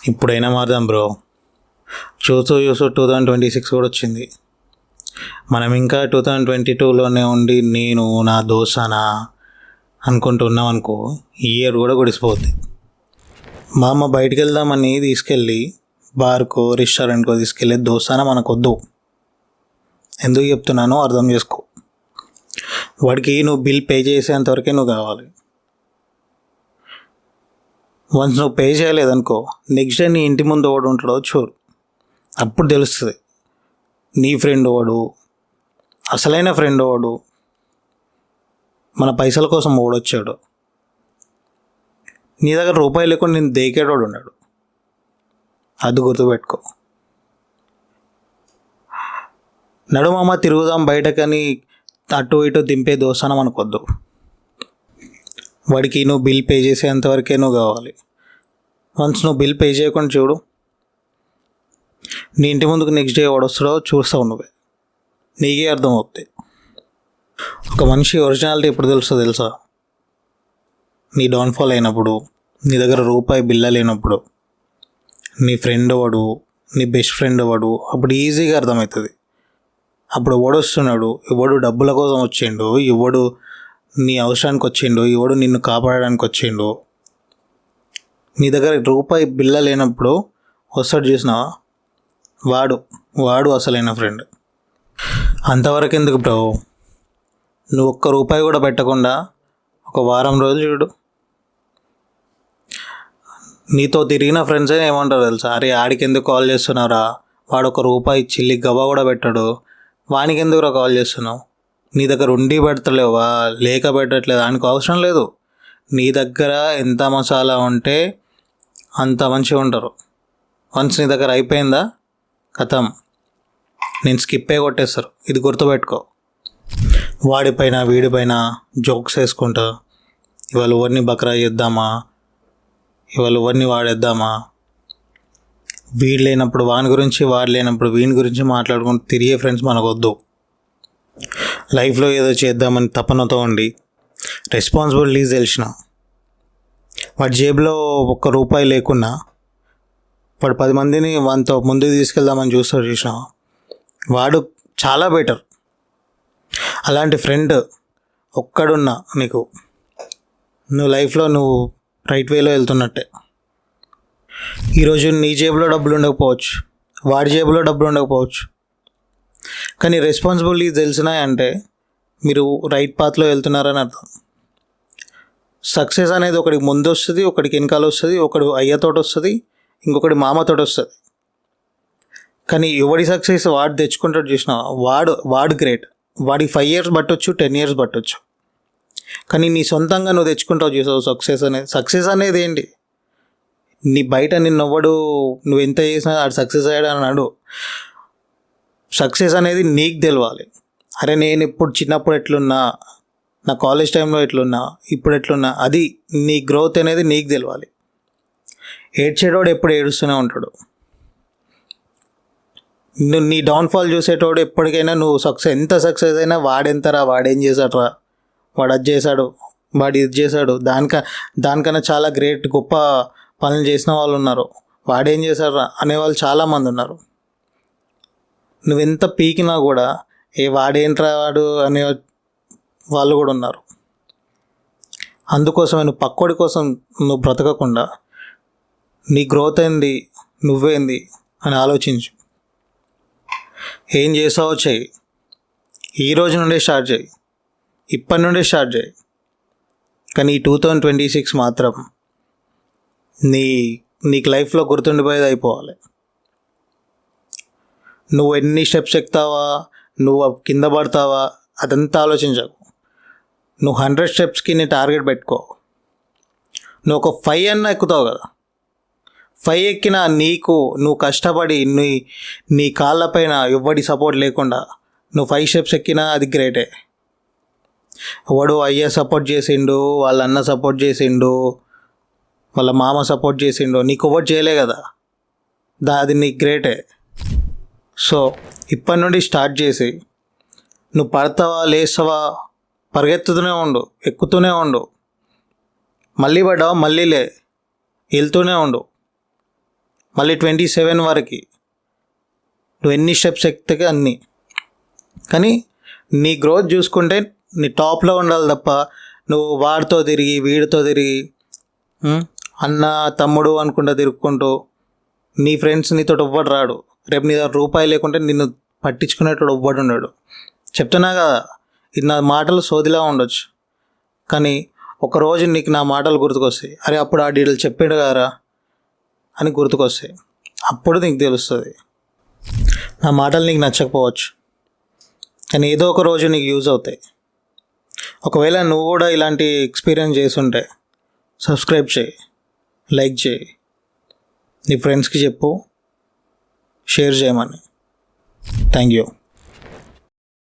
ఇప్పుడైనా మారదాం బ్రో. చూస్తూ 2026 కూడా వచ్చింది. మనం ఇంకా 2022లోనే ఉండి నేను నా దోసానా అనుకుంటూ ఉన్నాం అనుకో, ఈ ఇయర్ కూడా గడిచిపోద్ది. మా అమ్మ బయటికి వెళ్దామని తీసుకెళ్ళి బార్కో రెస్టారెంట్కో తీసుకెళ్ళి దోసానా మనకొద్దు. ఎందుకు చెప్తున్నానో అర్థం చేసుకో. వాడికి నువ్వు బిల్ పే చేసేంతవరకే నువ్వు కావాలి. వన్స్ నువ్వు పే చేయలేదనుకో, నెక్స్ట్ డే నీ ఇంటి ముందు ఒకడు ఉంటాడో చూడు, అప్పుడు తెలుస్తుంది నీ ఫ్రెండ్ వాడు, అసలైన ఫ్రెండ్ వాడు, మన పైసల కోసం ఓడొచ్చాడు. నీ దగ్గర రూపాయి లేకుండా నేను దేకేటోడు ఉన్నాడు. అది గుర్తుపెట్టుకో. నడుమమ్మ తిరుగుదాం బయటకని అటు ఇటు దింపే దోస్తాన మనకొద్దు. వాడికి నువ్వు బిల్ పే చేసేంతవరకే నువ్వు కావాలి. వన్స్ నువ్వు బిల్ పే చేయకుండా చూడు, నీ ఇంటి ముందుకు నెక్స్ట్ డే వాడొస్తాడో చూస్తావు నువ్వే, నీకే అర్థమవుతుంది. ఒక మనిషి ఒరిజినాలిటీ ఎప్పుడు తెలుసా? నీ డౌన్ఫాల్ అయినప్పుడు, నీ దగ్గర రూపాయి బిల్ల లేనప్పుడు, నీ ఫ్రెండ్ వాడు, నీ బెస్ట్ ఫ్రెండ్ వాడు, అప్పుడు ఈజీగా అర్థమవుతుంది. అప్పుడు ఎవడు వస్తున్నాడు, ఎవడు డబ్బుల కోసం వచ్చిండు, ఎవడు నీ అవసరానికి వచ్చిండు, ఎవడు నిన్ను కాపాడడానికి వచ్చిండు. నీ దగ్గర రూపాయి బిల్ల లేనప్పుడు వస్తాడు చూసినావా, వాడు అసలైన ఫ్రెండ్. అంతవరకు ఎందుకు బ్రో, నువ్వు ఒక్క రూపాయి కూడా పెట్టకుండా ఒక వారం రోజులు చూడు, నీతో తిరిగిన ఫ్రెండ్సే ఏమంటారు తెలుసా? అరే ఆడికి ఎందుకు కాల్ చేస్తున్నారా, వాడు ఒక రూపాయి చిల్లి గవ్వ కూడా పెట్టాడు, వానికి ఎందుకురా కాల్ చేస్తున్నావు? నీ దగ్గర ఉండి పెడతలేవా, లేక పెట్టట్లేదు, దానికి అవసరం లేదు. నీ దగ్గర ఎంత మసాలా ఉంటే అంత మంచిగా ఉంటారు. వన్స్ నీ దగ్గర అయిపోయిందా, కథం, నేను స్కిప్పే కొట్టేస్తారు. ఇది గుర్తుపెట్టుకో. వాడిపైన వీడిపైన జోక్స్ వేసుకుంటా, ఇవాళ ఎవరిని బకరా చేద్దామా, ఇవాళ ఎవరిని వాడేద్దామా, వీడు లేనప్పుడు వాని గురించి, వాడు లేనప్పుడు వీని గురించి మాట్లాడుకుంటూ తిరిగే ఫ్రెండ్స్ మనకొద్దు. లైఫ్లో ఏదో చేద్దామని తపనతో ఉండి రెస్పాన్సిబిలిటీస్ తెలిసిన వాడి జేబులో ఒక్క రూపాయి లేకున్నా వాడు 10 మందిని వానితో ముందుకు తీసుకెళ్దామని చూసిన వాడు చాలా బెటర్. అలాంటి ఫ్రెండ్ ఒక్కడున్నా నీకు, నువ్వు లైఫ్లో నువ్వు రైట్ వేలో వెళ్తున్నట్టే. ఈరోజు నీ జేబులో డబ్బులు ఉండకపోవచ్చు, వాడి జేబులో డబ్బులు ఉండకపోవచ్చు, కానీ రెస్పాన్సిబిలిటీ తెలిసినాయంటే మీరు రైట్ పాత్లో వెళ్తున్నారని అర్థం. సక్సెస్ అనేది ఒకడికి ముందు వస్తుంది, ఒకడికి వెనకాల వస్తుంది, ఒకడు అయ్యతోటి వస్తుంది, ఇంకొకటి మామతోటి వస్తుంది. కానీ ఎవడి సక్సెస్ వాడు తెచ్చుకుంటాడు చూసినా, వాడు గ్రేట్. వాడికి 5 years పట్టొచ్చు, 10 years పట్టొచ్చు, కానీ నీ సొంతంగా నువ్వు తెచ్చుకుంటావు చూసావు సక్సెస్ అనేది ఏంటి? నీ బయట నిన్నెవ్వడు నువ్వు ఎంత చేసినా ఆడు సక్సెస్ అయ్యాడు అన్నాడు. సక్సెస్ అనేది నీకు తెలవాలి. అరే నేను ఇప్పుడు చిన్నప్పుడు ఎట్లున్నా, నా కాలేజ్ టైంలో ఎట్లున్నా, ఇప్పుడు ఎట్లున్నా, అది నీ గ్రోత్ అనేది నీకు తెలవాలి. ఏడ్చేటోడు ఎప్పుడు ఏడుస్తూనే ఉంటాడు. నువ్వు నీ డౌన్ఫాల్ చూసేటోడు ఎప్పటికైనా నువ్వు ఎంత సక్సెస్ అయినా వాడెంతరా, వాడేం చేశాడురా, వాడు అది చేశాడు, వాడు ఇది చేశాడు, దానికన్నా చాలా గ్రేట్ గొప్ప పనులు చేసిన వాళ్ళు ఉన్నారు, వాడేం చేశాడురా అనేవాళ్ళు చాలామంది ఉన్నారు. నువ్వెంత పీకినా కూడా వాడేంట్రా వాడు అనే వాళ్ళు కూడా ఉన్నారు. అందుకోసమే నువ్వు పక్కోడి కోసం నువ్వు బ్రతకకుండా నీ గ్రోత్ ఏంది, నువ్వేంది అని ఆలోచించు. ఏం చేసావో చెయ్యి, ఈ రోజు నుండే స్టార్ట్ చేయి, ఇప్పటి నుండే స్టార్ట్ చేయి. కానీ ఈ 2026 మాత్రం నీకు లైఫ్లో గుర్తుండిపోయేది అయిపోవాలి. నువ్వు ఎన్ని స్టెప్స్ ఎక్కుతావా, నువ్వు కింద పడతావా, అదంతా ఆలోచించకు. నువ్వు 100 స్టెప్స్కి నీ టార్గెట్ పెట్టుకో. నువ్వు ఒక 5 అన్నా ఎక్కుతావు కదా, 5 ఎక్కినా నువ్వు కష్టపడి నీ కాళ్ళపైన ఎవ్వడి సపోర్ట్ లేకుండా నువ్వు 5 స్టెప్స్ ఎక్కినా అది గ్రేటే. వాడు అయ్య సపోర్ట్ చేసిండు, వాళ్ళ అన్న సపోర్ట్ చేసిండు, వాళ్ళ మామ సపోర్ట్ చేసిండు, నీకు ఎవరు చేయలే కదా, అది నీకు గ్రేటే. సో ఇప్పటి నుండి స్టార్ట్ చేసి నువ్వు పడతావా, లేస్తావా, పరిగెత్తుతూనే ఉండు, ఎక్కుతూనే ఉండు, మళ్ళీ పడ్డావా మళ్ళీ వెళ్తూనే ఉండు. మళ్ళీ 27 వరకు నువ్వు ఎన్ని స్టెప్స్ ఎక్కితే అన్నీ. కానీ నీ గ్రోత్ చూసుకుంటే నీ టాప్లో ఉండాలి తప్ప నువ్వు వాడితో తిరిగి వీడితో తిరిగి అన్న తమ్ముడు అనుకుంటా తిరుక్కుంటూ నీ ఫ్రెండ్స్ నీతో ఎవ్వడు రాడు. రేపు నీ దగ్గర రూపాయి లేకుంటే నిన్ను పట్టించుకునేటోడు ఎవ్వడు ఉన్నాడు. చెప్తున్నా కదా, ఇది నా మాటలు సోదిలా ఉండొచ్చు, కానీ ఒకరోజు నీకు నా మాటలు గుర్తుకొస్తాయి. అరే అప్పుడు ఆ డీటెయిల్ చెప్పాడు కదరా అని గుర్తుకొస్తాయి. అప్పుడు నీకు తెలుస్తుంది. నా మాటలు నీకు నచ్చకపోవచ్చు, కానీ ఏదో ఒక రోజు నీకు యూజ్ అవుతాయి. ఒకవేళ నువ్వు కూడా ఇలాంటి ఎక్స్పీరియన్స్ చేసుంటే సబ్స్క్రైబ్ చేయి, లైక్ చేయి, నీ ఫ్రెండ్స్కి చెప్పు, షేర్ చేయమని. Thank you.